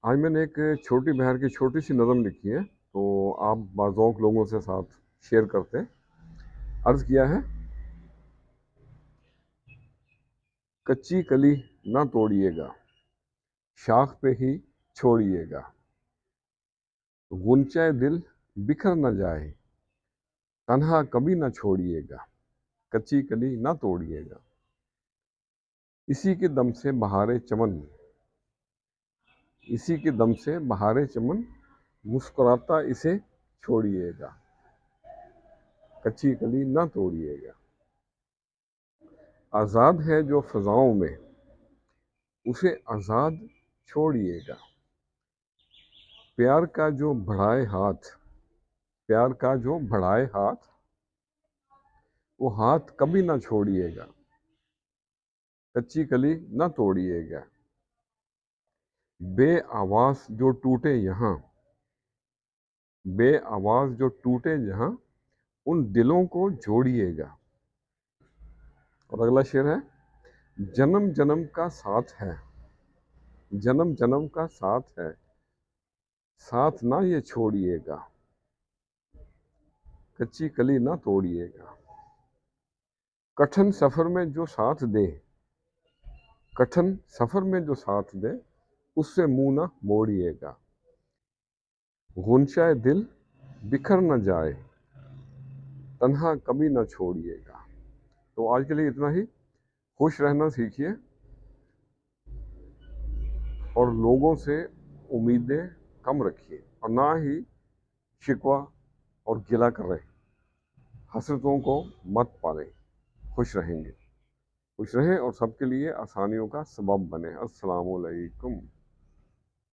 आज मैंने एक छोटी बहर की छोटी सी नज़म लिखी है, तो आप बाज़ौक़ लोगों से साथ शेयर करते हैं। अर्ज़ किया है, कच्ची कली ना तोड़िएगा, शाख पे ही छोड़िएगा। गुंचाए दिल बिखर न जाए, तन्हा कभी ना छोड़िएगा। कच्ची कली ना तोड़िएगा। इसी के दम से बहारे चमन, इसी के दम से बहारे चमन, मुस्कुराता इसे छोड़िएगा। कच्ची कली ना तोड़िएगा। आज़ाद है जो फ़ज़ाओं में, उसे आज़ाद छोड़िएगा। प्यार का जो बढ़ाए हाथ, प्यार का जो बढ़ाए हाथ, वो हाथ कभी ना छोड़िएगा। कच्ची कली ना तोड़िएगा। बे आवाज़ जो टूटे यहाँ, बे आवाज़ जो टूटे जहाँ, उन दिलों को जोड़िएगा। और अगला शेर है, जन्म जन्म का साथ है, जन्म जन्म का साथ है, साथ ना ये छोड़िएगा। कच्ची कली ना तोड़िएगा। कठिन सफ़र में जो साथ दे, कठिन सफ़र में जो साथ दे, उससे मुंह ना मोड़िएगा। गुंचाए दिल बिखर न जाए, तन्हा कभी ना छोड़िएगा। तो आज के लिए इतना ही। खुश रहना सीखिए और लोगों से उम्मीदें कम रखिए और ना ही शिकवा और गिला करें। हसरतों को मत पालें। खुश रहेंगे, खुश रहें और सबके लिए आसानियों का सबब बने। अस्सलामु अलैकुम।